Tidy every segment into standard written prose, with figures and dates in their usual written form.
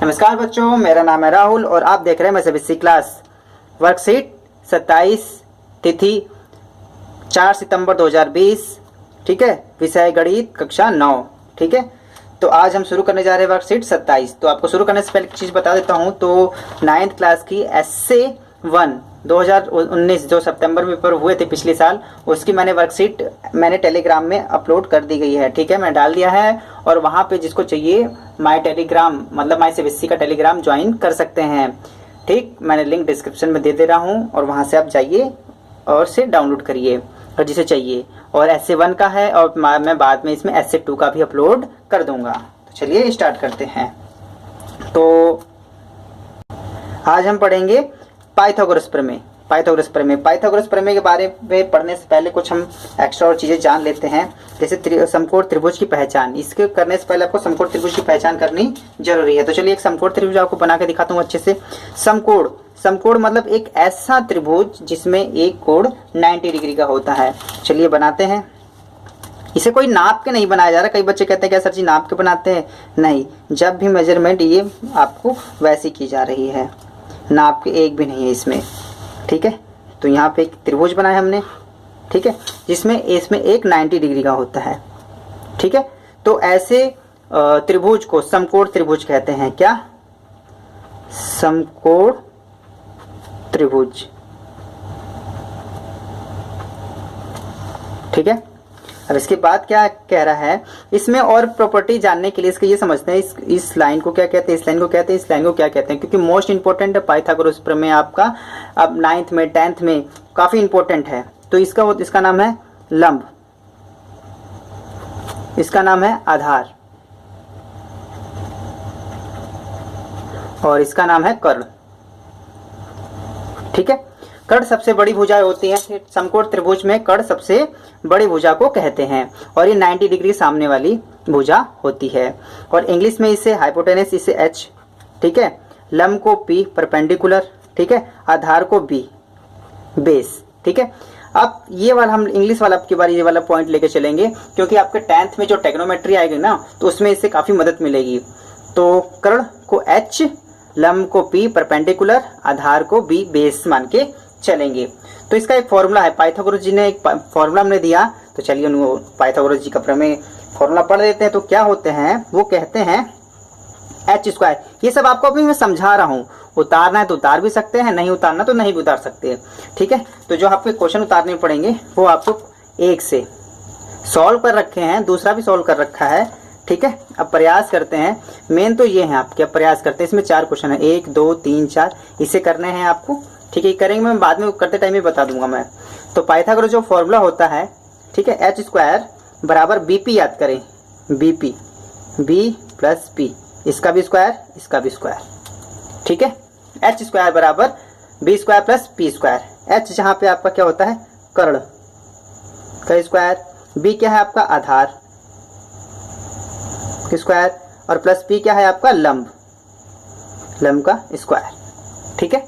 नमस्कार बच्चों, मेरा नाम है राहुल और आप देख रहे हैं मैथमेटिक्स क्लास। वर्कशीट 27, तिथि 4 सितंबर 2020। ठीक है, विषय गणित कक्षा 9। ठीक है, तो आज हम शुरू करने जा रहे हैं वर्कशीट 27। तो आपको शुरू करने से पहले एक चीज़ बता देता हूँ। तो 9th क्लास की एस्से 1 2019 जो सितंबर में पेपर हुए थे पिछले साल, उसकी वर्कशीट मैंने टेलीग्राम में अपलोड कर दी गई है। ठीक है, मैं डाल दिया है और वहाँ पे जिसको चाहिए माई टेलीग्राम मतलब माई सीबीएसई का टेलीग्राम ज्वाइन कर सकते हैं। ठीक, मैंने लिंक डिस्क्रिप्शन में दे रहा हूँ और वहाँ से आप जाइए और से डाउनलोड करिए और जिसे चाहिए। और एस्से 1 का है और मैं बाद में इसमें एस्से 2 का भी अपलोड कर दूंगा। तो चलिए स्टार्ट करते हैं। तो आज हम पढ़ेंगे पाइथागोरस प्रमेय। पाइथागोरस प्रमेय के बारे में पढ़ने से पहले कुछ हम एक्स्ट्रा और चीज़ें जान लेते हैं। जैसे समकोण त्रिभुज की पहचान, इसके करने से पहले आपको समकोण त्रिभुज की पहचान करनी जरूरी है। तो चलिए एक समकोण त्रिभुज आपको बना के दिखाता हूँ अच्छे से। समकोण मतलब एक ऐसा त्रिभुज जिसमें एक कोण 90 डिग्री का होता है। चलिए बनाते हैं। इसे कोई नाप के नहीं बनाया जा रहा। कई बच्चे कहते हैं क्या सर जी नाप के बनाते हैं? नहीं, जब भी मेजरमेंट ये आपको वैसी की जा रही है, नाप के एक भी नहीं है इसमें। ठीक है, तो यहाँ पे एक त्रिभुज बनाया हमने। ठीक है, जिसमें इसमें एक 90 डिग्री का होता है। ठीक है, तो ऐसे त्रिभुज को समकोण त्रिभुज कहते हैं। क्या? समकोण त्रिभुज। ठीक है, अब इसके बाद क्या कह रहा है, इसमें और प्रॉपर्टी जानने के लिए इसके ये समझते हैं इस लाइन को क्या कहते हैं, इस लाइन को कहते हैं, इस लाइन को क्या कहते हैं, क्योंकि मोस्ट इंपॉर्टेंट है पाइथागोरस प्रमेय आपका अब 9th में 10th में काफी इंपॉर्टेंट है। तो इसका नाम है लंब, इसका नाम है आधार और इसका नाम है कर्ण। ठीक है, कर्ण सबसे बड़ी भुजाएं होती हैं। समकोण त्रिभुज में कर्ण सबसे बड़ी भुजा को कहते हैं और ये 90 डिग्री सामने वाली भुजा होती है। और इंग्लिश में इसे हाइपोटेनस, इसे H। ठीक है, लंब को P परपेंडिकुलर। ठीक है, आधार को B बेस। ठीक है, अब ये वाला हम इंग्लिश वाला आपकी बार ये वाला पॉइंट लेके चलेंगे, क्योंकि आपके 10th में जो ट्रिग्नोमेट्री आएगी ना, तो उसमें इससे काफी मदद मिलेगी। तो कर्ण को H, लंब को P परपेंडिकुलर, आधार को B बेस मान के चलेंगे। तो इसका एक फॉर्मूला है, पाइथागोरस जी ने एक फॉर्मूला हमने दिया। तो चलिए उनको पाइथागोरस जी का प्रमेय फॉर्मूला पढ़ देते हैं। तो क्या होते हैं, वो कहते हैं h²। ये सब आपको अभी मैं समझा रहा हूँ, उतारना है तो उतार भी सकते हैं, नहीं उतारना तो नहीं भी उतार सकते। ठीक है, तो जो आपके क्वेश्चन उतारने पड़ेंगे वो आपको एक से सॉल्व कर रखे हैं, दूसरा भी सॉल्व कर रखा है। ठीक है, अब प्रयास करते हैं। मेन तो ये है आपके, अब प्रयास करते हैं। इसमें 4 क्वेश्चन है, 1 2 3 4, इसे करने हैं आपको। ठीक है, करेंगे मैं बाद में, करते टाइम ही बता दूंगा मैं। तो पाइथागोरस जो फॉर्मूला होता है, ठीक है, h² बराबर BP याद करें, BP B प्लस P, इसका भी स्क्वायर, इसका भी स्क्वायर। ठीक है, h² बराबर B² प्लस P²। h जहाँ पे आपका क्या होता है, कर्ण का स्क्वायर, B क्या है आपका आधार स्क्वायर, और प्लस P क्या है आपका लंब का स्क्वायर। ठीक है,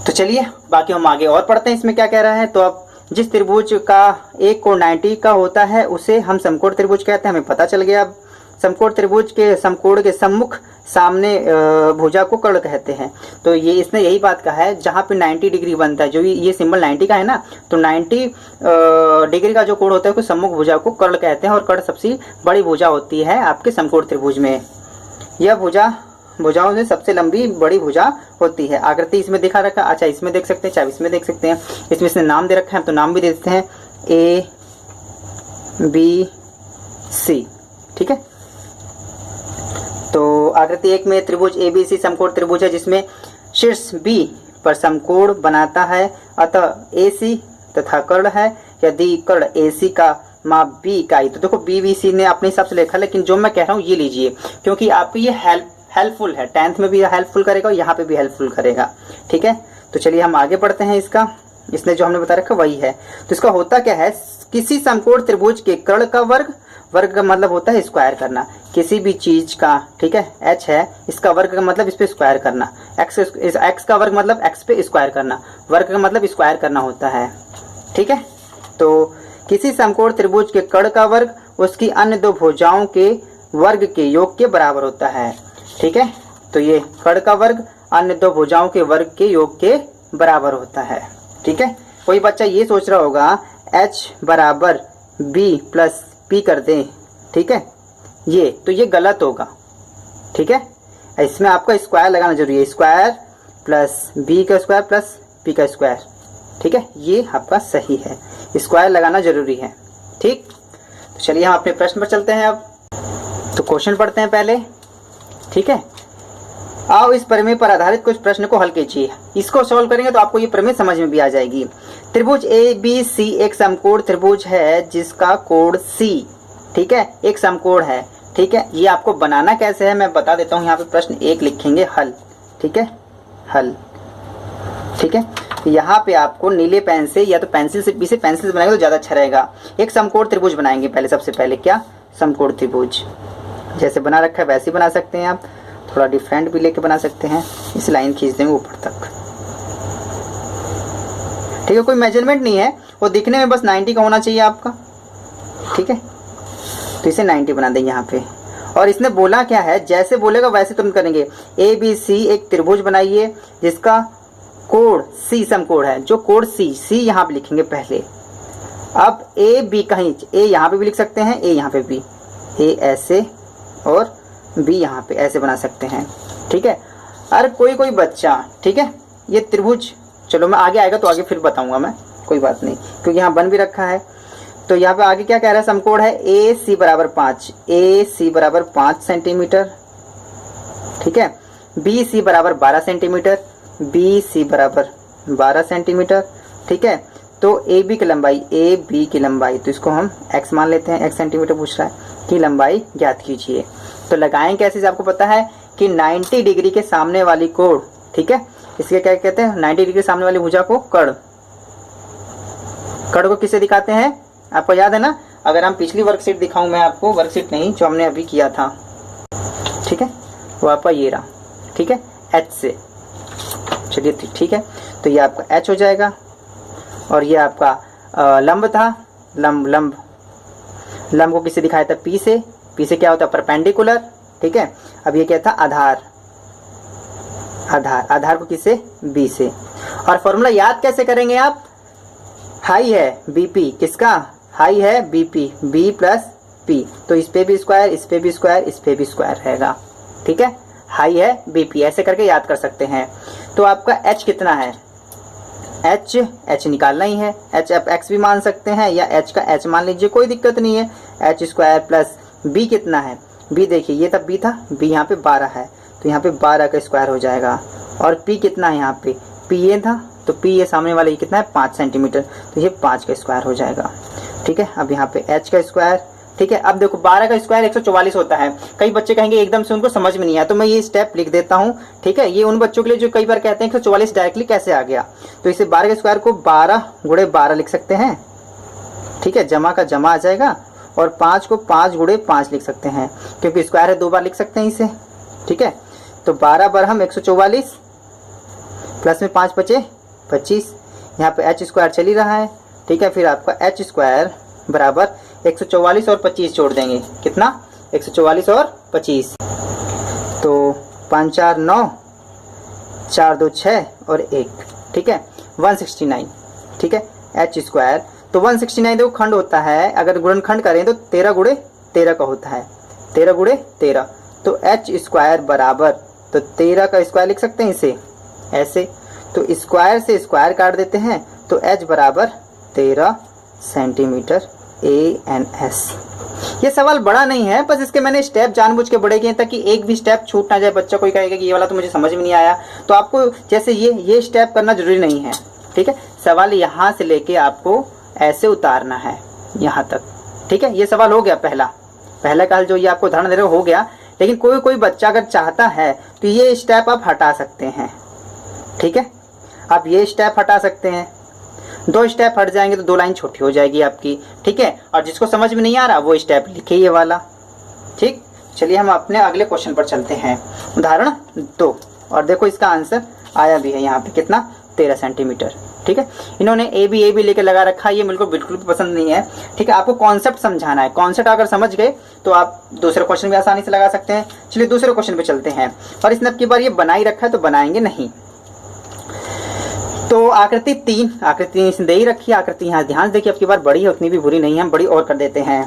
तो चलिए बाकी हम आगे और पढ़ते हैं इसमें क्या कह रहा है। तो अब जिस त्रिभुज का एक कोण 90 का होता है उसे हम समकोण त्रिभुज कहते हैं, हमें पता चल गया। अब समकोण त्रिभुज के समकोण के सम्मुख सामने भुजा को कर्ण कहते हैं। तो ये इसने यही बात कहा है, जहाँ पे 90 डिग्री बनता है, जो ये सिंबल 90 का है ना, तो 90 डिग्री का जो कोण होता है उसको सम्मुख भुजा को कर्ण कहते हैं। और कर्ण सबसे बड़ी भुजा होती है आपके समकोण त्रिभुज में। यह भुजाओं में सबसे लंबी बड़ी भुजा होती है। आकृति इसमें दिखा रखा, अच्छा इसमें देख सकते हैं, चाहे इसमें देख सकते हैं। इसमें इसने नाम दे रखा है, तो नाम भी दे देते हैं ABC। ठीक है, तो आकृति 1 में त्रिभुज ABC समकोण त्रिभुज है, जिसमें शीर्ष B पर समकोण बनाता है, अतः AC तथा कर्ण है। यदि कर्ण AC का माप B इकाई, तो देखो BBC ने अपने हिसाब से लिखा, लेकिन जो मैं कह रहा हूँ ये लीजिए, क्योंकि आपको ये हेल्पफुल है। 10th में भी हेल्पफुल करेगा और यहाँ पे भी हेल्पफुल करेगा। ठीक है, तो चलिए हम आगे बढ़ते हैं। इसने जो हमने बता रखा वही है। तो इसका होता क्या है, किसी समकोण त्रिभुज के कर्ण का वर्ग का मतलब होता है स्क्वायर करना किसी भी चीज का। ठीक है, h है, इसका वर्ग का मतलब इस पे स्क्वायर करना, x का वर्ग मतलब x पे स्क्वायर करना, वर्ग का मतलब स्क्वायर करना होता है। ठीक है, तो किसी समकोण त्रिभुज के कर्ण का वर्ग उसकी अन्य दो भुजाओं के वर्ग के योग के बराबर होता है। ठीक है। तो ये कर्ण का वर्ग अन्य दो भुजाओं के वर्ग के योग के बराबर होता है। ठीक है। कोई बच्चा ये सोच रहा होगा h बराबर b प्लस p कर दें, ठीक है, ये तो ये गलत होगा। ठीक है। इसमें आपका स्क्वायर लगाना जरूरी है, स्क्वायर प्लस b का स्क्वायर प्लस p का स्क्वायर। ठीक है, ये आपका सही है, स्क्वायर लगाना जरूरी है। ठीक, तो चलिए हम अपने प्रश्न पर चलते हैं। अब तो क्वेश्चन पढ़ते हैं पहले। ठीक है, आओ इस प्रमेय पर आधारित कुछ प्रश्न को हल कीजिए। इसको सॉल्व करेंगे तो आपको ये प्रमेय समझ में भी आ जाएगी। त्रिभुज ABC एक समकोण त्रिभुज है जिसका कोण C, ठीक है, एक समकोण है। ठीक है, ये आपको बनाना कैसे है मैं बता देता हूँ। यहाँ पे प्रश्न 1 लिखेंगे हल। ठीक है, हल। ठीक है, यहाँ पे आपको नीले पेन से या तो पेंसिल से भी से पेंसिल से बनाएंगे तो ज़्यादा अच्छा रहेगा। एक समकोण त्रिभुज बनाएंगे पहले, सबसे पहले क्या, समकोण त्रिभुज जैसे बना रखा है वैसे ही बना सकते हैं आप, थोड़ा डिफरेंट भी लेके बना सकते हैं। इस लाइन खींच देंगे ऊपर तक। ठीक है, कोई मेजरमेंट नहीं है, वो दिखने में बस 90 का होना चाहिए आपका। ठीक है, तो इसे 90 बना देंगे यहाँ पे। और इसने बोला क्या है, जैसे बोलेगा वैसे तुरंत करेंगे। ABC एक त्रिभुज बनाइए जिसका कोण C समकोण है, जो कोण C यहाँ पे लिखेंगे पहले। अब AB कहीं A यहाँ पे भी लिख सकते हैं, A यहाँ पे भी, A ऐसे और B यहाँ पे ऐसे बना सकते हैं। ठीक है, अरे कोई बच्चा, ठीक है, ये त्रिभुज, चलो मैं आगे आएगा तो आगे फिर बताऊंगा मैं, कोई बात नहीं, क्योंकि यहाँ बन भी रखा है। तो यहाँ पे आगे क्या कह रहा है, समकोण है AC बराबर 5, AC बराबर 5 सेंटीमीटर। ठीक है, BC बराबर 12 सेंटीमीटर, BC बराबर 12 सेंटीमीटर। ठीक है, तो AB की लंबाई, AB की लंबाई, तो इसको हम x मान लेते हैं, x सेंटीमीटर पूछ रहा है, की लंबाई ज्ञात कीजिए। तो लगाएं कैसे से आपको पता है कि 90 डिग्री के सामने वाली कोण, ठीक है, इसके क्या कहते हैं, 90 डिग्री के सामने वाली भुजा को कर्ण। कर्ण को किससे दिखाते हैं, आपको याद है ना। अगर हम पिछली वर्कशीट दिखाऊं मैं आपको, वर्कशीट नहीं जो हमने अभी किया था, ठीक है, वो आपका ये रहा। ठीक है, h से, चलिए ठीक है, तो ये आपका h हो जाएगा। और ये आपका लंब था, लंब को किससे दिखाया था, P से। P से क्या होता है, परपेंडिकुलर। ठीक है, अब ये क्या था, आधार को किससे, B से। और फॉर्मूला याद कैसे करेंगे आप, हाई है BP, किसका हाई है, BP, B प्लस P, तो इस पे भी स्क्वायर, इस पे भी स्क्वायर, इस पे भी स्क्वायर रहेगा। ठीक है, हाई है BP, ऐसे करके याद कर सकते हैं। तो आपका h कितना है, h निकालना ही है। h आप x भी मान सकते हैं या h का h मान लीजिए, कोई दिक्कत नहीं है। h स्क्वायर प्लस b कितना है, b देखिए ये तब b था, b यहाँ पे 12 है, तो यहाँ पे 12 का स्क्वायर हो जाएगा। और p कितना है यहाँ पे, p ये था, तो p ये सामने वाला ये कितना है, 5 सेंटीमीटर, तो ये 5 का स्क्वायर हो जाएगा। ठीक है, अब यहाँ पे h का स्क्वायर। ठीक है, अब देखो 12 का स्क्वायर 144 होता है। कई बच्चे कहेंगे एकदम से उनको समझ में नहीं आया, तो मैं ये स्टेप लिख देता हूँ। ठीक है, ये उन बच्चों के लिए जो कई बार कहते हैं 144 डायरेक्टली कैसे आ गया, तो इसे 12 के स्क्वायर को 12 गुणे 12 लिख सकते हैं। ठीक है, जमा का जमा आ जाएगा, और 5 को 5 गुणे 5 लिख सकते हैं, क्योंकि स्क्वायर है 2 बार लिख सकते हैं इसे। ठीक है, तो 12 बार हम 144 प्लस में 5 बचे 25, यहाँ पे h स्क्वायर चल ही रहा है। ठीक है, फिर आपका h स्क्वायर बराबर 144 और 25 जोड़ देंगे, कितना, 144 और 25, तो 5 4 9, 4 2 6 और 1। ठीक है, 169। ठीक है, h स्क्वायर, तो 169 देखो खंड होता है, अगर गुणनखंड करें तो 13 गुणे 13 का होता है, 13 गुणे 13, तो h स्क्वायर बराबर, तो 13 का स्क्वायर लिख सकते हैं इसे ऐसे, तो स्क्वायर से स्क्वायर काट देते हैं, तो h बराबर 13 सेंटीमीटर ANS। ये सवाल बड़ा नहीं है, बस इसके मैंने स्टेप जानबूझ के बड़े किए ताकि एक भी स्टेप छूट ना जाए। बच्चा कोई कहेगा कि ये वाला तो मुझे समझ में नहीं आया, तो आपको जैसे ये स्टेप करना जरूरी नहीं है। ठीक है, सवाल यहाँ से लेके आपको ऐसे उतारना है यहाँ तक। ठीक है, ये सवाल हो गया पहला का हल, जो ये आपको उदाहरण दे रहे हो गया। लेकिन कोई बच्चा अगर चाहता है तो ये स्टेप आप हटा सकते हैं। ठीक है, आप ये स्टेप हटा सकते हैं, 2 स्टेप हट जाएंगे तो 2 लाइन छोटी हो जाएगी आपकी। ठीक है, और जिसको समझ में नहीं आ रहा वो स्टेप लिखे ये वाला। ठीक, चलिए हम अपने अगले क्वेश्चन पर चलते हैं, उदाहरण 2। और देखो इसका आंसर आया भी है यहाँ पे, कितना, 13 सेंटीमीटर। ठीक है। इन्होंने ए बी लेके लगा रखा है, ये मेरे को बिल्कुल भी पसंद नहीं है। ठीक है, आपको कॉन्सेप्ट समझाना है, कॉन्सेप्ट अगर समझ गए तो आप दूसरे क्वेश्चन भी आसानी से लगा सकते हैं। चलिए दूसरे क्वेश्चन पे चलते हैं। और इसने अब की बार ये बना ही रखा है तो बनाएंगे नहीं। तो आकृति 3 इसने दे ही रखी है। आकृति यहाँ ध्यान देखिए, अब की बार बड़ी है, उतनी भी बुरी नहीं है, बड़ी और कर देते हैं।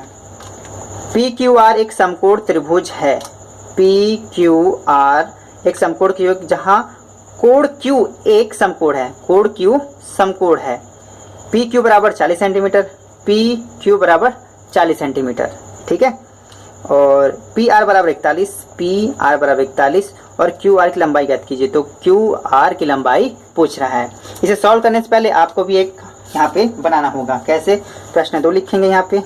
पी क्यू आर एक समकोण त्रिभुज है। पी क्यू आर एक समकोण त्रिभुज जहां कोण क्यू एक समकोण है, कोण क्यू समकोण है। पी क्यू बराबर 40 सेंटीमीटर, पी क्यू बराबर 40 सेंटीमीटर, ठीक है। और पी आर बराबर 41, पी आर बराबर 41 और क्यू आर की लंबाई ज्ञात कीजिए। तो क्यू आर की लंबाई पूछ रहा है। इसे सॉल्व करने से पहले आपको भी एक यहाँ पे बनाना होगा। कैसे? प्रश्न 2 लिखेंगे यहाँ पे,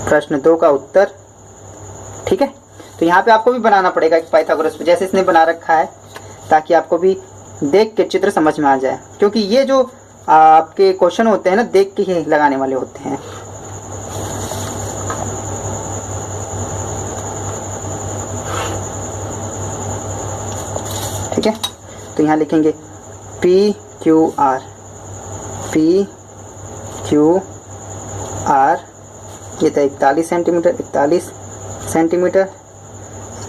प्रश्न 2 का उत्तर, ठीक है। तो यहाँ पे आपको भी बनाना पड़ेगा एक पाइथागोरस जैसे इसने बना रखा है, ताकि आपको भी देख के चित्र समझ में आ जाए, क्योंकि ये जो आपके क्वेश्चन होते हैं ना, देख के ही लगाने वाले होते हैं। ठीक है, तो यहाँ लिखेंगे P Q R, P Q R ये था 41 सेंटीमीटर, 41 सेंटीमीटर,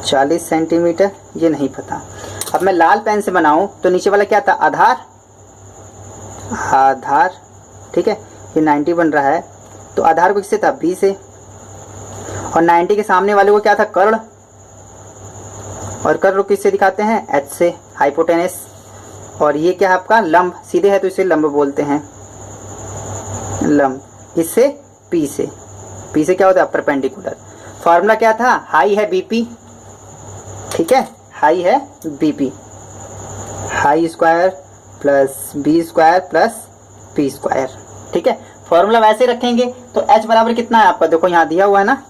40 सेंटीमीटर, ये नहीं पता। अब मैं लाल पेन से बनाऊं तो नीचे वाला क्या था? आधार, आधार, ठीक है। ये 90 बन रहा है, तो आधार को किससे था? बी से। और 90 के सामने वाले को क्या था? कर्ण। और कर्ण को किससे दिखाते हैं? एच से, हाइपोटेनस। और ये क्या है आपका? लंब, सीधे है तो इसे लंब बोलते हैं, लंब। इससे पी से, पी से क्या होता है? परपेंडिकुलर। फॉर्मूला क्या था? हाई है बीपी, ठीक है, हाई है BP, high square plus B square plus P square, ठीक है। फॉर्मूला वैसे रखेंगे तो h बराबर कितना है आपका? देखो यहाँ दिया हुआ है ना,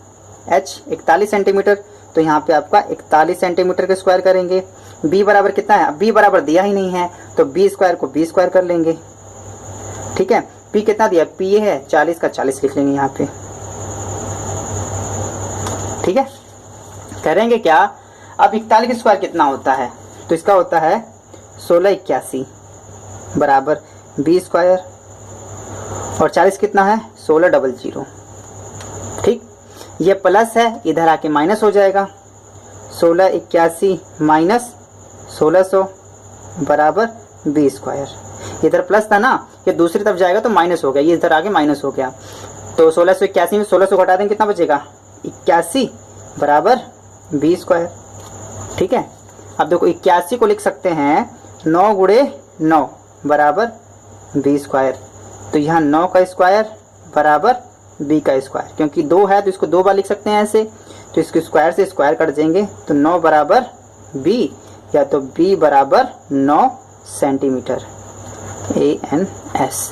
h 41 सेंटीमीटर, तो यहाँ पे आपका 41 सेंटीमीटर के स्क्वायर करेंगे। b बराबर कितना है? b बराबर दिया ही नहीं है, तो b स्क्वायर को b स्क्वायर कर लेंगे, ठीक है। p कितना दिया? p ये है 40 का 40 लिख लेंगे यहाँ पे, ठीक है। करेंगे क्या? अब 41 का स्क्वायर कितना होता है? तो इसका होता है 1681 बराबर बी स्क्वायर, और 40 कितना है? 1600, ठीक। ये प्लस है, इधर आके माइनस हो जाएगा। 1681 माइनस 1600 बराबर बी स्क्वायर। इधर प्लस था ना, ये दूसरी तरफ जाएगा तो माइनस हो गया, ये इधर आके माइनस हो गया। तो 1681 में 1600 घटा देंगे, कितना बचेगा? 81 बराबर बी स्क्वायर, ठीक है। अब देखो 81 को लिख सकते हैं 9 गुणे 9 बराबर बी स्क्वायर। तो यहाँ 9 का स्क्वायर बराबर बी का स्क्वायर, क्योंकि 2 है तो इसको 2 बार लिख सकते हैं ऐसे, तो इसके स्क्वायर से स्क्वायर कट देंगे, तो 9 बराबर बी, या तो बी बराबर 9 सेंटीमीटर, ANS।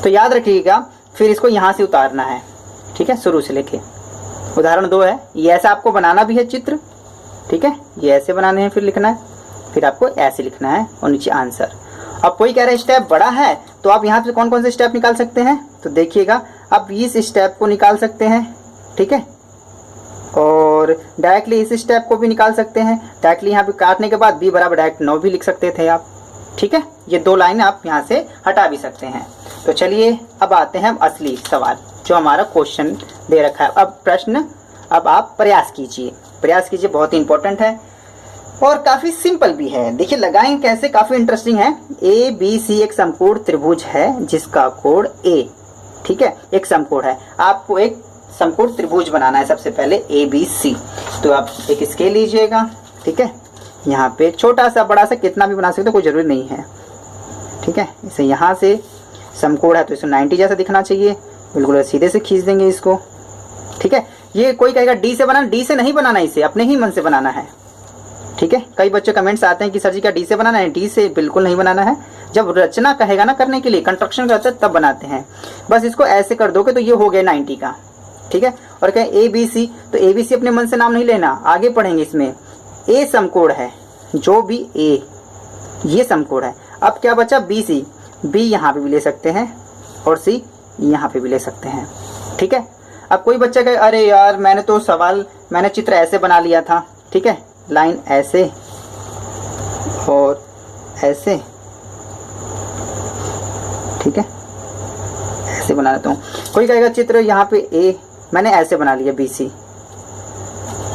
तो याद रखिएगा, फिर इसको यहाँ से उतारना है, ठीक है, शुरू से लेके। उदाहरण 2 है, ये ऐसा आपको बनाना भी है चित्र, ठीक है, ये ऐसे बनाने हैं, फिर लिखना है, फिर आपको ऐसे लिखना है और नीचे आंसर। अब कोई कह रहा है स्टेप बड़ा है, तो आप यहाँ से कौन कौन से स्टेप निकाल सकते हैं? तो देखिएगा, आप इस स्टेप को निकाल सकते हैं, ठीक है, और डायरेक्टली इस स्टेप को भी निकाल सकते हैं। डायरेक्टली यहाँ पे काटने के बाद बी बराबर डायरेक्ट 9 भी लिख सकते थे आप, ठीक है। ये 2 लाइन आप यहाँ से हटा भी सकते हैं। तो चलिए अब आते हैं असली सवाल, जो हमारा क्वेश्चन दे रखा है। अब प्रश्न, अब आप प्रयास कीजिए, प्रयास कीजिए, बहुत ही इंपॉर्टेंट है और काफी सिंपल भी है। देखिए लगाएंगे कैसे, काफी इंटरेस्टिंग है। ए बी सी एक समकोण त्रिभुज है जिसका कोण ए, ठीक है, एक समकोण है। आपको एक समकोण त्रिभुज बनाना है सबसे पहले, ए बी सी। तो आप एक स्केल लीजिएगा, ठीक है, यहाँ पे छोटा सा बड़ा सा कितना भी बना सकते हो, कोई जरूरी नहीं है, ठीक है। इसे यहाँ से समकोण है तो इसे 90 जैसा दिखना चाहिए, बिल्कुल सीधे से खींच देंगे इसको, ठीक है। ये कोई कहेगा डी से बनाना, डी से नहीं बनाना, इसे अपने ही मन से बनाना है, ठीक है। कई बच्चे कमेंट्स आते हैं कि सर जी क्या डी से बनाना है? डी से बिल्कुल नहीं बनाना है। जब रचना कहेगा ना करने के लिए, कंस्ट्रक्शन करते हैं तब बनाते हैं। बस इसको ऐसे कर दोगे तो ये हो गया 90 का, ठीक है। और कहें ए बी सी, तो ए बी सी अपने मन से नाम नहीं लेना, आगे पढ़ेंगे। इसमें ए समकोण है, जो भी ए ये समकोण है। अब क्या बचा? बी सी, बी यहाँ पे भी ले सकते हैं और सी यहाँ पे भी ले सकते हैं, ठीक है। अब कोई बच्चा कहे अरे यार मैंने तो सवाल, मैंने चित्र ऐसे बना लिया था, ठीक है, लाइन ऐसे और ऐसे, ठीक है, ऐसे बना लेता हूँ। कोई कहेगा चित्र यहाँ पे ए, मैंने ऐसे बना लिया BC,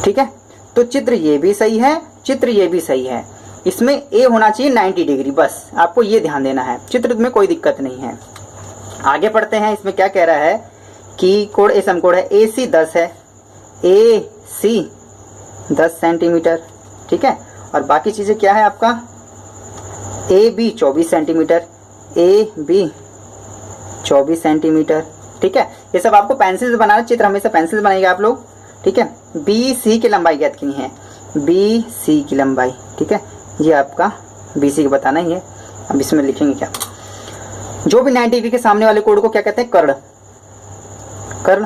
ठीक है। तो चित्र ये भी सही है, चित्र ये भी सही है, इसमें ए होना चाहिए 90 डिग्री, बस आपको ये ध्यान देना है, चित्र में कोई दिक्कत नहीं है। आगे पढ़ते हैं, इसमें क्या कह रहा है कि कोण ए समकोण है, AC 10 है, AC 10 सेंटीमीटर, ठीक है। और बाकी चीज़ें क्या है आपका, AB 24 सेंटीमीटर, AB 24 सेंटीमीटर, ठीक है। ये सब आपको पेंसिल से बनाना, चित्र हमेशा पेंसिल से बनाइएगा आप लोग, ठीक है। BC की लंबाई ज्ञात करनी है, BC की लंबाई, ठीक है, ये आपका BC को बताना ही है। अब इसमें लिखेंगे क्या, जो भी 90 डिग्री के सामने वाले कोण को क्या कहते हैं, कर्ण। कर्ण,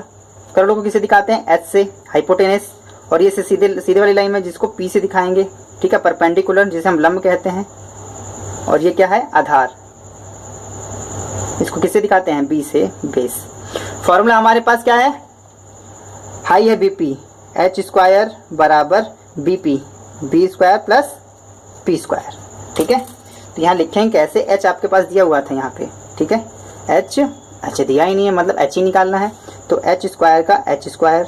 कर्णों को किसे दिखाते हैं, H से, हाइपोटेनस, और ये सीधे वाली लाइन में जिसको P से दिखाएंगे, ठीक है, परपेंडिकुलर जिसे हम लंब कहते हैं, और ये क्या है, आधार, इसको किससे दिखाते हैं, B से, बेस। फॉर्मूला हमारे पास क्या है, हाई है BP, H स्क्वायर बराबर BP, B square plus P square, ठीक है। तो यहाँ लिखेंगे कैसे, H आपके पास दिया हुआ था यहाँ पे, ठीक है, H दिया ही नहीं है, मतलब H ही निकालना है। तो H स्क्वायर का H स्क्वायर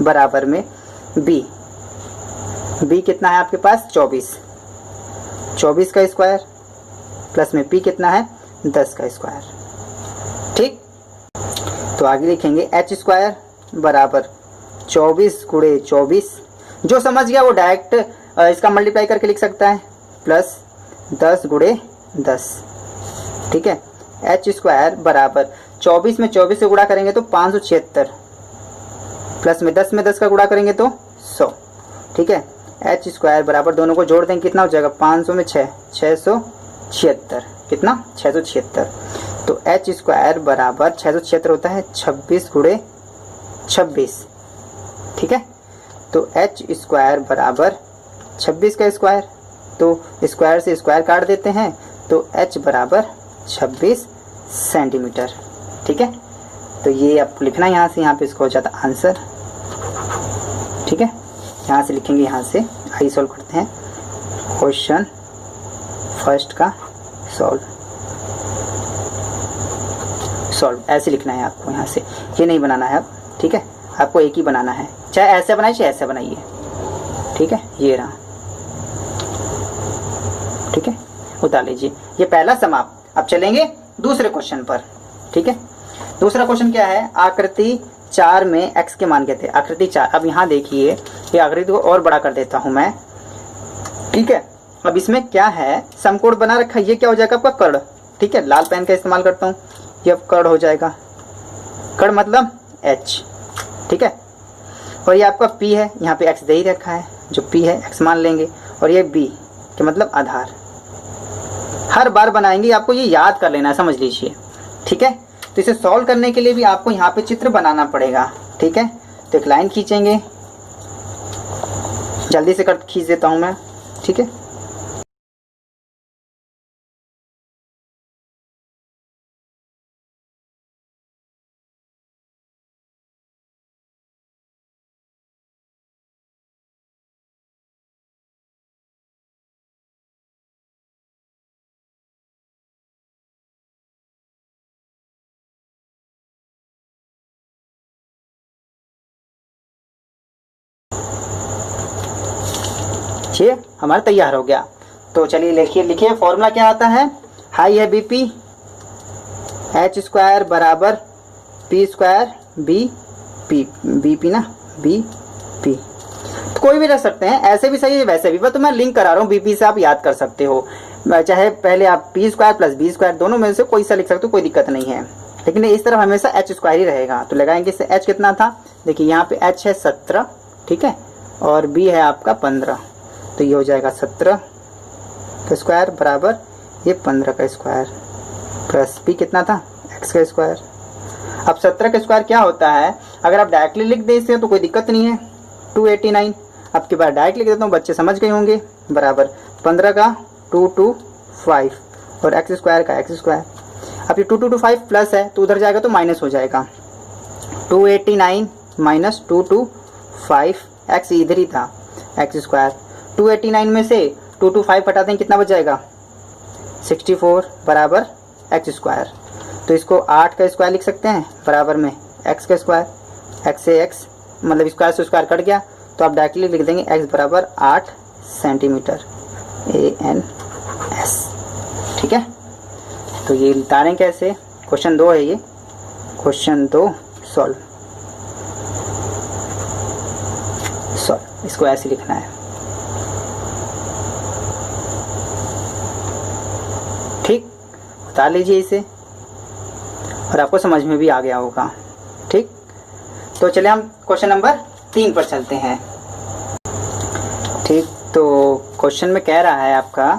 बराबर में B कितना है आपके पास, 24 का स्क्वायर, प्लस में P कितना है, 10 का स्क्वायर, ठीक। तो आगे लिखेंगे H स्क्वायर बराबर 24 गुणे 24, जो समझ गया वो डायरेक्ट इसका मल्टीप्लाई करके लिख सकता है, प्लस 10 गुणे 10, ठीक है। H स्क्वायर बराबर 24 में 24 से गुणा करेंगे तो 576, प्लस में 10 का गुणा करेंगे तो 100, ठीक है। H स्क्वायर बराबर, दोनों को जोड़ देंगे कितना हो जाएगा, 500 में 6, 676, कितना, 676। तो H स्क्वायर बराबर 676 होता है 26 गुणे 26, ठीक है। तो H स्क्वायर बराबर 26 का स्क्वायर, तो स्क्वायर से स्क्वायर काट देते हैं, तो H बराबर 26 सेंटीमीटर, ठीक है। तो ये आपको लिखना है यहाँ से, यहाँ पे इसको हो जाता आंसर, ठीक है। यहाँ से लिखेंगे, यहाँ से आइए सॉल्व करते हैं, क्वेश्चन फर्स्ट का सॉल्व ऐसे लिखना है आपको, यहाँ से ये नहीं बनाना है अब, ठीक है। आपको एक ही बनाना है, चाहे ऐसे बनाइए चाहे ऐसे बनाइए, ठीक है। ये रहा, ठीक है, उतार लीजिए, ये पहला समाप्त। अब चलेंगे दूसरे क्वेश्चन पर, ठीक है। दूसरा क्वेश्चन क्या है, आकृति 4 में x के मान कहते हैं, आकृति 4। अब यहाँ देखिए, ये आकृति को और बड़ा कर देता हूं मैं, ठीक है। अब इसमें क्या है, समकोण बना रखा है, ये क्या हो जाएगा आपका कर्ण, ठीक है। लाल पेन का इस्तेमाल करता हूँ, ये अब कर्ण हो जाएगा, कर्ण मतलब H, ठीक है। और ये आपका P है, यहाँ पे x दे ही रखा है, जो P है x मान लेंगे, और ये B के मतलब आधार। हर बार बनाएंगे, आपको ये याद कर लेना है, समझ लीजिए, ठीक है। तो इसे सॉल्व करने के लिए भी आपको यहाँ पे चित्र बनाना पड़ेगा, ठीक है। तो एक लाइन खींचेंगे, जल्दी से खींच देता हूँ मैं, ठीक है। ये हमारा तैयार हो गया। तो चलिए लिखिए फॉर्मूला क्या आता है, हाई है BP, H स्क्वायर बराबर P स्क्वायर BP ना, BP। तो कोई भी रख सकते हैं, ऐसे भी सही है वैसे भी, बस तो मैं लिंक करा रहा हूँ, BP से आप याद कर सकते हो, चाहे पहले आप P square plus B square दोनों में से कोई सा लिख सकते हो, कोई दिक्कत नहीं है। लेकिन इस तरफ हमेशा H स्क्वायर ही रहेगा। तो लगाएंगे इससे, H कितना था, देखिए यहाँ पे H है 17, ठीक है, और B है आपका 15, तो ये हो जाएगा 17 का स्क्वायर बराबर ये 15 का स्क्वायर, प्लस P कितना था, x का स्क्वायर। अब 17 का स्क्वायर क्या होता है, अगर आप डायरेक्टली लिख देते हैं तो कोई दिक्कत नहीं है, 289। अब की बार डायरेक्ट लिख देता हूँ, बच्चे समझ गए होंगे, बराबर 15 का 225 और x स्क्वायर का x स्क्वायर। अब ये 225 प्लस है तो उधर जाएगा तो माइनस हो जाएगा, 289 माइनस 225, x इधर ही था, x स्क्वायर। 289 में से 225 हटाते हैं, कितना बच जाएगा, 64 बराबर x स्क्वायर। तो इसको 8 का स्क्वायर लिख सकते हैं बराबर में x का स्क्वायर, x से x मतलब स्क्वायर से स्क्वायर कट गया, तो आप डायरेक्टली लिख देंगे x बराबर 8 सेंटीमीटर ANS। ठीक है, तो ये उतारें कैसे, क्वेश्चन 2 है ये, क्वेश्चन 2 सॉल्व, इसको ऐसे लिखना है। ठीक, उतार लीजिए इसे और आपको समझ में भी आ गया होगा। ठीक, तो चलिए हम क्वेश्चन नंबर 3 पर चलते हैं। ठीक, तो क्वेश्चन में कह रहा है आपका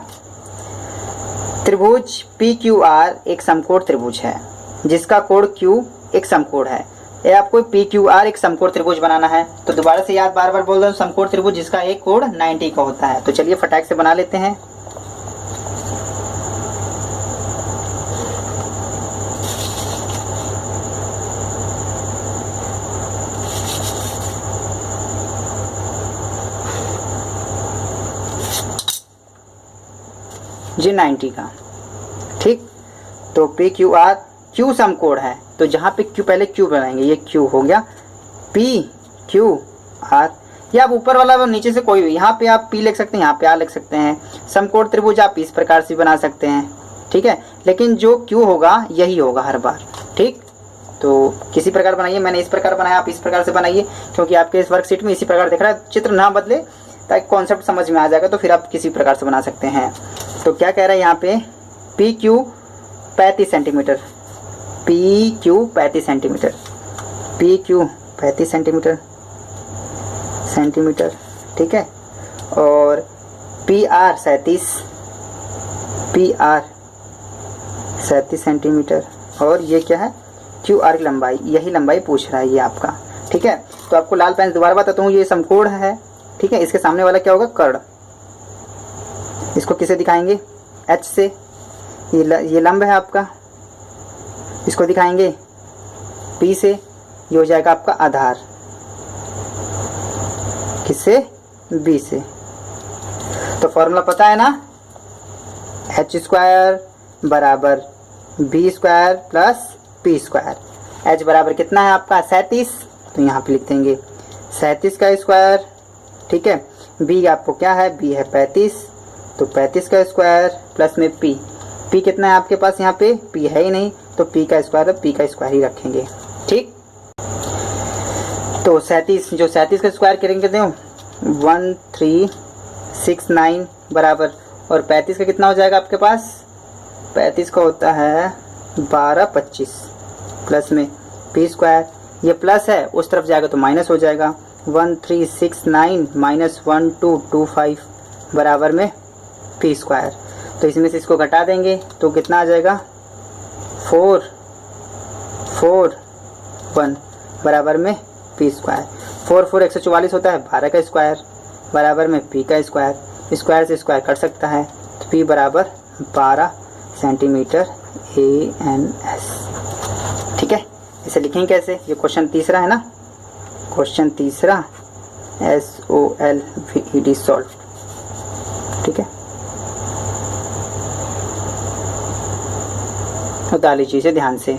त्रिभुज PQR एक समकोण त्रिभुज है जिसका कोण Q एक समकोण है। ये आपको PQR एक समकोण त्रिभुज बनाना है। तो दोबारा से याद बार बार बोल रहा हूँ, समकोण त्रिभुज जिसका एक कोण 90 का होता है। तो चलिए फटाक से बना लेते हैं। जी 90 का। ठीक, तो PQR Q समकोण है, तो जहाँ पे Q पहले Q बनाएंगे, ये Q हो गया PQR, या आप ऊपर वाला और नीचे से कोई भी, यहाँ पे आप P लिख सकते हैं, यहाँ पे R लिख सकते हैं। समकोण त्रिभुज आप इस प्रकार से बना सकते हैं। ठीक है, लेकिन जो Q होगा यही होगा हर बार। ठीक, तो किसी प्रकार बनाइए, मैंने इस प्रकार बनाया, आप इस प्रकार से बनाइए, क्योंकि आपके इस वर्कशीट में इसी प्रकार दिख रहा है, चित्र ना बदले ताकि कॉन्सेप्ट समझ में आ जाएगा, तो फिर आप किसी प्रकार से बना सकते हैं। तो क्या कह रहा है यहाँ पे, PQ 35 centimetre, PQ 35 centimetre, PQ 35 centimetre, ठीक है, और PR 37 सेंटीमीटर, और ये क्या है, QR की लंबाई, यही लंबाई पूछ रहा है ये आपका। ठीक है, तो आपको लाल पेन दोबारा बताता हूँ, ये समकोण है। ठीक है, इसके सामने वाला क्या होगा, कर्ण। इसको किसे दिखाएंगे, H से, ये लंब है आपका, इसको दिखाएंगे P से, ये हो जाएगा आपका आधार, किससे, B से। तो फॉर्मूला पता है ना, H स्क्वायर बराबर B square plus P square. H बराबर कितना है आपका 37, तो यहाँ पे लिख देंगे 37 का स्क्वायर। ठीक है, B आपको क्या है, B है 35, तो 35 का स्क्वायर प्लस में P कितना है आपके पास, यहाँ पे P है ही नहीं, तो P का स्क्वायर, P का स्क्वायर ही रखेंगे। ठीक, तो 37, जो 37 का स्क्वायर करेंगे तो 1369 बराबर, और 35 का कितना हो जाएगा आपके पास, 35 का होता है 1225 प्लस में P स्क्वायर, ये प्लस है उस तरफ जाएगा तो माइनस हो जाएगा, 1369 माइनस 1225 बराबर में P स्क्वायर। तो इसमें से इसको घटा देंगे तो कितना आ जाएगा, 441 बराबर में P स्क्वायर। 4 144 होता है, 12 का स्क्वायर बराबर में P का स्क्वायर, स्क्वायर से स्क्वायर कट सकता है, तो P बराबर 12 सेंटीमीटर ANS। ठीक है, इसे लिखेंगे कैसे, ये क्वेश्चन तीसरा है ना, क्वेश्चन तीसरा SOLVED सॉल्व। ठीक है, उतार लीजिए इसे ध्यान से,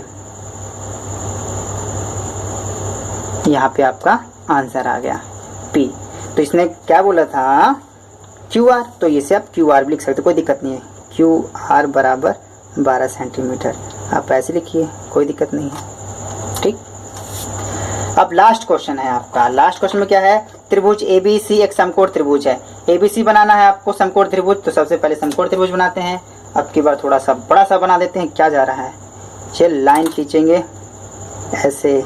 यहाँ पे आपका आंसर आ गया P। तो इसने क्या बोला था, QR, तो इसे आप QR भी लिख सकते, कोई दिक्कत नहीं है, QR बराबर 12 सेंटीमीटर, आप ऐसे लिखिए, कोई दिक्कत नहीं है। ठीक, अब लास्ट क्वेश्चन है आपका। लास्ट क्वेश्चन में क्या है, त्रिभुज ABC एक समकोण त्रिभुज है। ABC बनाना है आपको समकोण त्रिभुज, तो सबसे पहले समकोण त्रिभुज बनाते हैं। अब की बार थोड़ा सा बड़ा सा बना देते हैं, क्या जा रहा है, चल लाइन खींचेंगे ऐसे,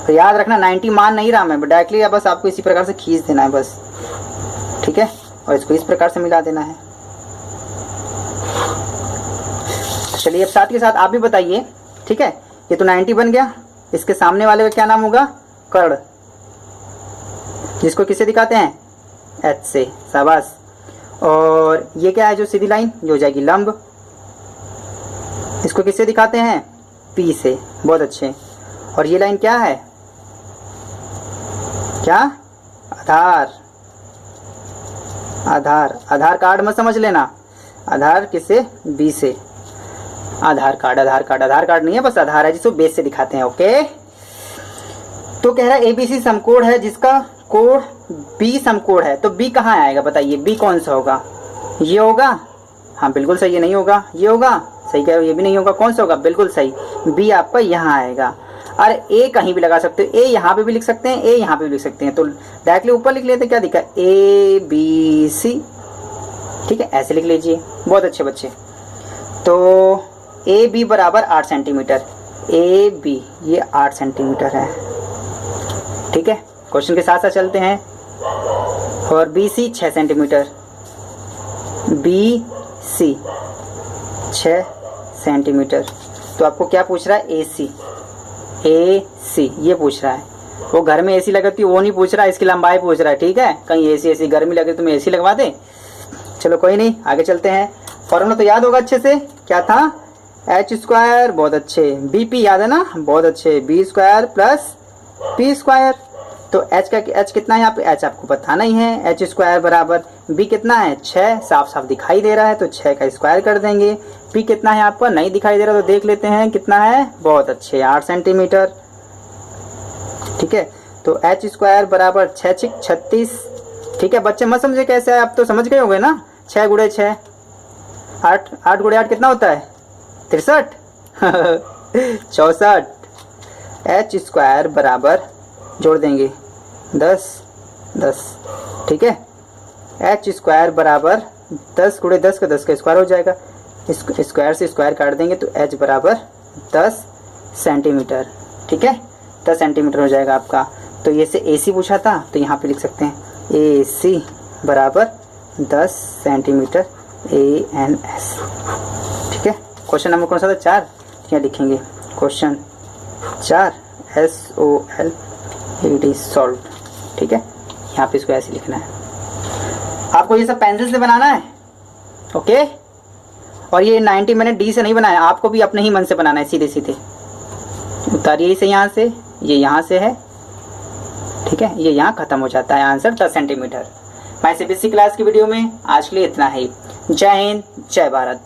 तो याद रखना 90 मान नहीं रहा मैं, डायरेक्टली बस आपको इसी प्रकार से खींच देना है बस। ठीक है, और इसको इस प्रकार से मिला देना है। तो चलिए अब साथ के साथ आप भी बताइए। ठीक है, ये तो 90 बन गया, इसके सामने वाले का क्या नाम होगा, कर्ण, जिसको किससे दिखाते हैं, H से, शाबाश। और ये क्या है, जो सीधी लाइन, जो हो जाएगी लंब, इसको किससे दिखाते हैं, P से, बहुत अच्छे। और ये लाइन क्या है, क्या, आधार, आधार कार्ड मत समझ लेना, आधार किससे, B से। आधार कार्ड, आधार कार्ड, आधार कार्ड नहीं है, बस आधार है जिसको बेस से दिखाते हैं। ओके, तो कह रहा है एबीसी समकोण है जिसका कोण बी समकोण है, तो बी कहाँ आएगा बताइए, बी कौन सा होगा, ये होगा, हाँ बिल्कुल सही, ये नहीं होगा, ये होगा, सही कह रहे हो, ये भी नहीं होगा, कौन सा होगा, बिल्कुल सही, बी आपका यहाँ आएगा। अरे ए कहीं भी लगा सकते हो, ए यहाँ पे भी लिख सकते हैं, ए यहाँ पे भी लिख सकते हैं, तो डायरेक्टली ऊपर लिख लेते, क्या दिखा, ए बी सी, ठीक है, ऐसे लिख लीजिए, बहुत अच्छे बच्चे। तो ए बी बराबर 8 सेंटीमीटर, ए बी ये 8 सेंटीमीटर है, ठीक है, क्वेश्चन के साथ साथ चलते हैं। और B C 6 centimetre, B C 6 centimetre, तो आपको क्या पूछ रहा है, ए सी, ए सी ये पूछ रहा है। वो घर में एसी लगाती है वो नहीं पूछ रहा है, इसकी लंबाई पूछ रहा है, ठीक है, कहीं एसी ऐसी गर्मी लगे तो मैं एसी लगवा दे। चलो कोई नहीं, आगे चलते हैं। फॉर्मूला तो याद होगा अच्छे से, क्या था, एच स्क्वायर, बहुत अच्छे, बी पी याद है ना, बहुत अच्छे, B square plus P square, तो एच का एच कितना है यहाँ पे, एच आपको बताना ही है, एच स्क्वायर बराबर बी कितना है 6, साफ साफ दिखाई दे रहा है तो 6 का स्क्वायर कर देंगे। पी कितना है आपका, नहीं दिखाई दे रहा तो देख लेते हैं कितना है, बहुत अच्छे 8 सेंटीमीटर, ठीक है, तो एच स्क्वायर बराबर 6 6 36, ठीक है बच्चे, मत समझे कैसे है, आप तो समझ गए होंगे ना, 6 गुणे 6 8, 8 गुणे 8 कितना होता है 63 64, एच स्क्वायर बराबर जोड़ देंगे 10 10, ठीक है, एच स्क्वायर बराबर 10 गुणे 10 का 10 का स्क्वायर हो जाएगा, स्क्वायर से स्क्वायर काट देंगे तो एच बराबर 10 सेंटीमीटर, ठीक है, 10 सेंटीमीटर हो जाएगा आपका। तो ये से ए सी पूछा था तो यहाँ पे लिख सकते हैं ए सी बराबर 10 सेंटीमीटर ANS, ठीक है। क्वेश्चन नंबर कौन सा था, 4, यहाँ लिखेंगे क्वेश्चन 4 SOLED सॉल्व, ठीक है, यहाँ पे इसको ऐसे लिखना है। आपको ये सब पेंसिल से बनाना है, ओके, और ये 90 मैंने डी से नहीं बनाया, आपको भी अपने ही मन से बनाना है, सीधे सीधे उतारिए इसे यहाँ से, ये यहाँ से है, ठीक है, ये यहाँ खत्म हो जाता है, आंसर 10 सेंटीमीटर। मैं CBSE क्लास की वीडियो में आज के लिए इतना ही। जय हिंद, जय भारत।